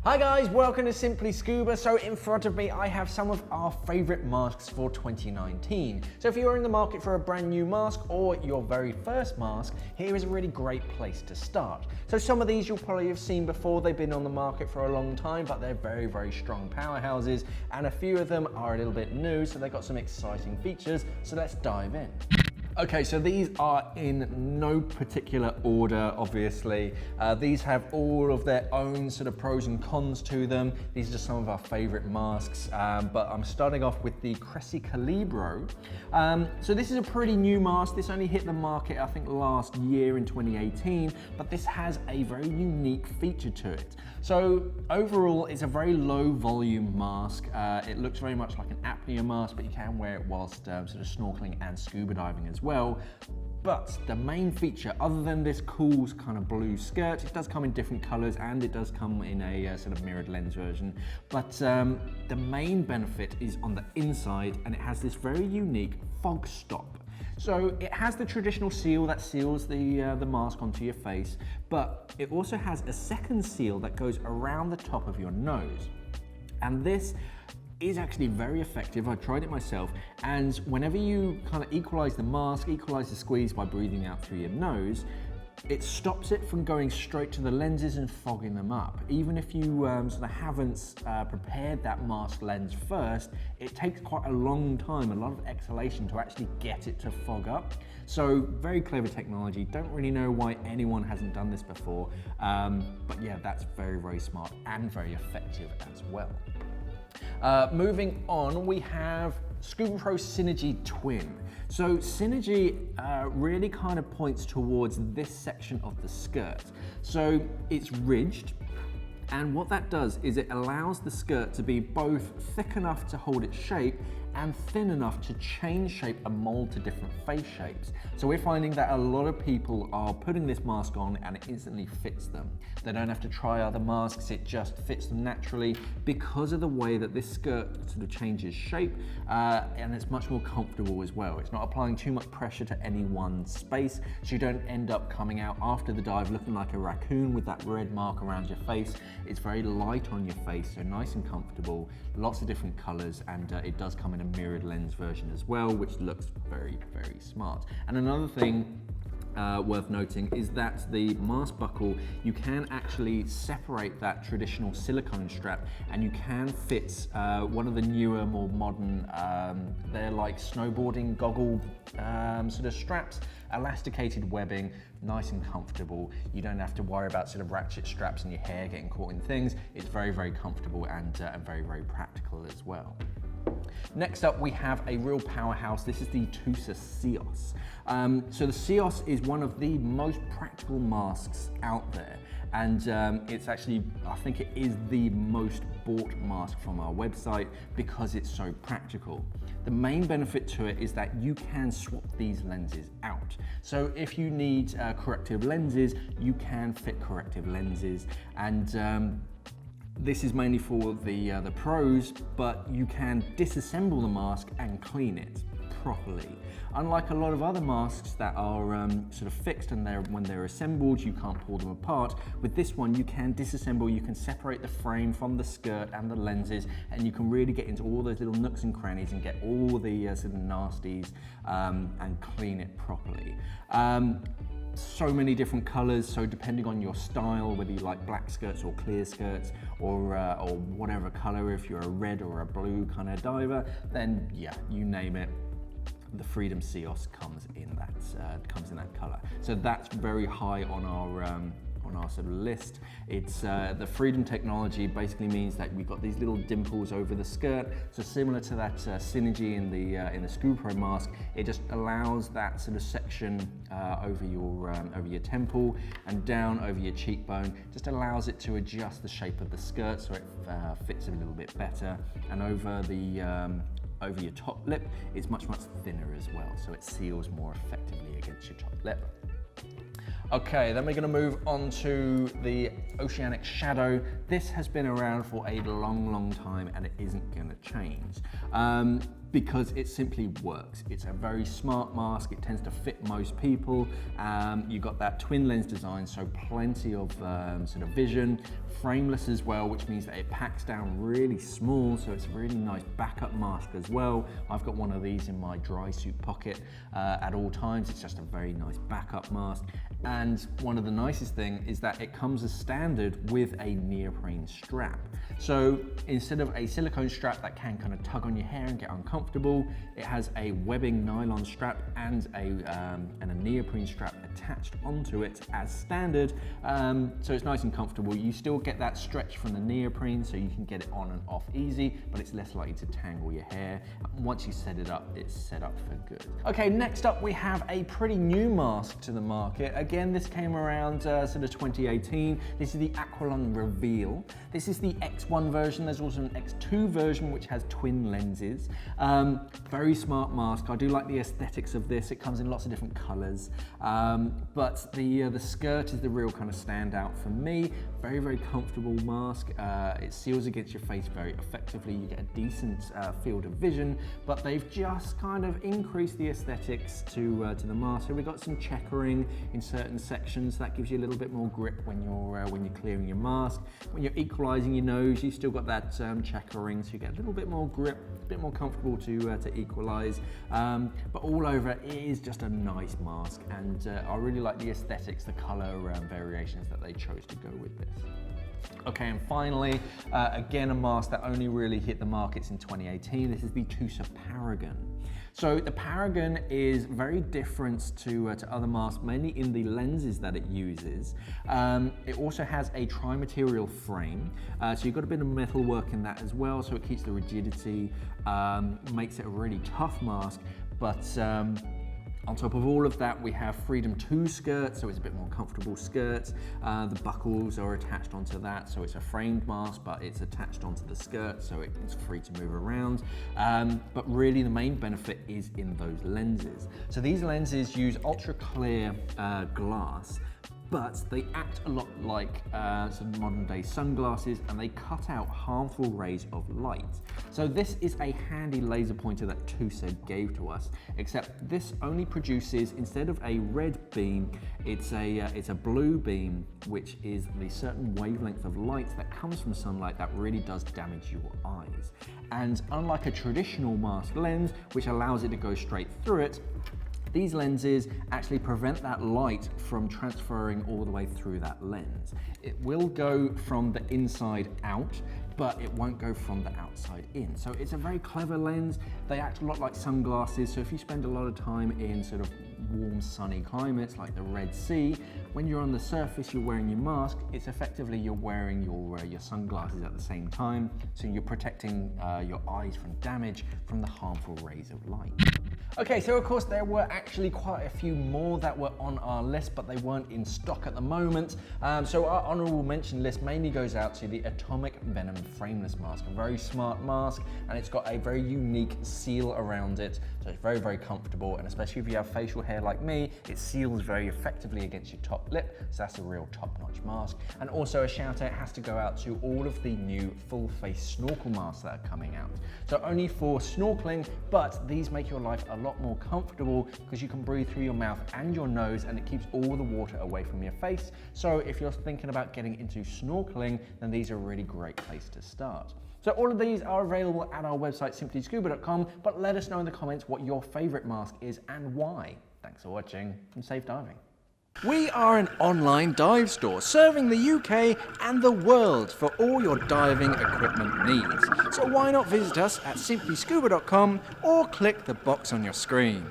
Hi guys, welcome to Simply Scuba. So in front of me I have some of our favourite masks for 2019. So if you're in the market for a brand new mask or your very first mask, here is a really great place to start. So some of these you'll probably have seen before. They've been on the market for a long time, but they're very strong powerhouses, and a few of them are a little bit new, so they've got some exciting features. So let's dive in. Okay, so these are in no particular order, obviously. These have all of their own sort of pros and cons to them. These are just some of our favorite masks, but I'm starting off with the Cressi Calibro. So this is a pretty new mask. This only hit the market, I think, last year in 2018, but this has a very unique feature to it. So overall, it's a very low volume mask. It looks very much like an apnea mask, but you can wear it whilst sort of snorkeling and scuba diving as well. But the main feature, other than this cool kind of blue skirt, it does come in different colors and it does come in a sort of mirrored lens version. But the main benefit is on the inside, and it has this very unique fog stop. So it has the traditional seal that seals the mask onto your face, but it also has a second seal that goes around the top of your nose. And this is actually very effective. I tried it myself, and whenever you kind of equalize the mask, equalize the squeeze by breathing out through your nose, it stops it from going straight to the lenses and fogging them up. Even if you sort of haven't prepared that mask lens first, it takes quite a long time, a lot of exhalation to actually get it to fog up. So very clever technology. Don't really know why anyone hasn't done this before, but yeah, that's very smart and very effective as well. Moving on, we have Scubapro Synergy Twin. So Synergy really kind of points towards this section of the skirt. So it's ridged, and what that does is it allows the skirt to be both thick enough to hold its shape and thin enough to change shape and mold to different face shapes. So we're finding that a lot of people are putting this mask on and it instantly fits them. They don't have to try other masks, it just fits them naturally because of the way that this skirt sort of changes shape, and it's much more comfortable as well. It's not applying too much pressure to any one space, so you don't end up coming out after the dive looking like a raccoon with that red mark around your face. It's very light on your face, so nice and comfortable, lots of different colors, and it does come in a mirrored lens version as well, which looks very smart. And another thing worth noting is that the mask buckle, you can actually separate that traditional silicone strap, and you can fit one of the newer, more modern, they're like snowboarding goggle sort of straps, elasticated webbing, nice and comfortable. You don't have to worry about sort of ratchet straps and your hair getting caught in things. It's very comfortable and very practical as well. Next up, we have a real powerhouse. This is the Tusa Ceos. So the Ceos is one of the most practical masks out there, and it's actually, I think it is the most bought mask from our website because it's so practical. The main benefit to it is that you can swap these lenses out. So if you need corrective lenses, you can fit corrective lenses, and this is mainly for the pros, but you can disassemble the mask and clean it properly. Unlike a lot of other masks that are sort of fixed, and when they're assembled, you can't pull them apart. With this one, you can disassemble, you can separate the frame from the skirt and the lenses, and you can really get into all those little nooks and crannies and get all the sort of nasties and clean it properly. So many different colors, so depending on your style, whether you like black skirts or clear skirts or whatever color, if you're a red or a blue kind of diver, then yeah, you name it, the Freedom Ceos comes in that color. So that's very high on our sort of list. It's the Freedom technology basically means that we've got these little dimples over the skirt, so similar to that Synergy in the Scubapro mask. It just allows that sort of section over your temple and down over your cheekbone, just allows it to adjust the shape of the skirt so it fits a little bit better, and over your top lip it's much thinner as well, so it seals more effectively against your top lip. Okay, then we're going to move on to the Oceanic Shadow. This has been around for a long time and it isn't going to change. because it simply works. It's a very smart mask. It tends to fit most people. You've got that twin lens design, so plenty of sort of vision. Frameless as well, which means that it packs down really small, so it's a really nice backup mask as well. I've got one of these in my dry suit pocket at all times. It's just a very nice backup mask. And one of the nicest things is that it comes as standard with a neoprene strap. So instead of a silicone strap that can kind of tug on your hair and get uncomfortable, it has a webbing nylon strap and a neoprene strap attached onto it as standard. So it's nice and comfortable. You still get that stretch from the neoprene, so you can get it on and off easy, but it's less likely to tangle your hair. Once you set it up, it's set up for good. Okay, next up we have a pretty new mask to the market. Again, this came around sort of 2018. This is the Aqua Revel. This is the X1 version. There's also an X2 version which has twin lenses. Very smart mask. I do like the aesthetics of this. It comes in lots of different colors, but the skirt is the real kind of standout for me. Very, very comfortable mask. It seals against your face very effectively. You get a decent field of vision, but they've just kind of increased the aesthetics to the mask. So we've got some checkering in certain sections. That gives you a little bit more grip when you're clearing your mask. When you're equalizing your nose, you've still got that checkering, so you get a little bit more grip, a bit more comfortable to equalize. But all over, it is just a nice mask, and I really like the aesthetics, the color variations that they chose to go with this. Okay, and finally, again, a mask that only really hit the markets in 2018. This is the Tusa Paragon. So the Paragon is very different to other masks, mainly in the lenses that it uses. It also has a tri-material frame, so you've got a bit of metal work in that as well, so it keeps the rigidity, makes it a really tough mask, but on top of all of that, we have Freedom 2 skirt, so it's a bit more comfortable skirt. The buckles are attached onto that, so it's a framed mask, but it's attached onto the skirt, so it's free to move around. But really the main benefit is in those lenses. So these lenses use ultra clear glass, but they act a lot like some modern day sunglasses, and they cut out harmful rays of light. So this is a handy laser pointer that Tusa gave to us, except this only produces, instead of a red beam, it's a blue beam, which is the certain wavelength of light that comes from sunlight that really does damage your eyes. And unlike a traditional mask lens, which allows it to go straight through it, these lenses actually prevent that light from transferring all the way through that lens. It will go from the inside out, but it won't go from the outside in. So it's a very clever lens. They act a lot like sunglasses, so if you spend a lot of time in sort of warm, sunny climates like the Red Sea, when you're on the surface, you're wearing your mask, it's effectively you're wearing your sunglasses at the same time, so you're protecting your eyes from damage from the harmful rays of light. Okay, so of course there were actually quite a few more that were on our list, but they weren't in stock at the moment. So our honourable mention list mainly goes out to the Atomic Venom Frameless Mask, a very smart mask, and it's got a very unique seal around it, so it's very, very comfortable, and especially if you have facial hair like me, it seals very effectively against your top lip, so that's a real top-notch mask. And also a shout out has to go out to all of the new full face snorkel masks that are coming out. So only for snorkeling, but these make your life a lot more comfortable because you can breathe through your mouth and your nose, and it keeps all the water away from your face. So if you're thinking about getting into snorkeling, then these are a really great place to start. So all of these are available at our website, simplyscuba.com, but let us know in the comments what your favorite mask is and why. Thanks for watching, and safe diving. We are an online dive store serving the UK and the world for all your diving equipment needs. So why not visit us at simplyscuba.com or click the box on your screen.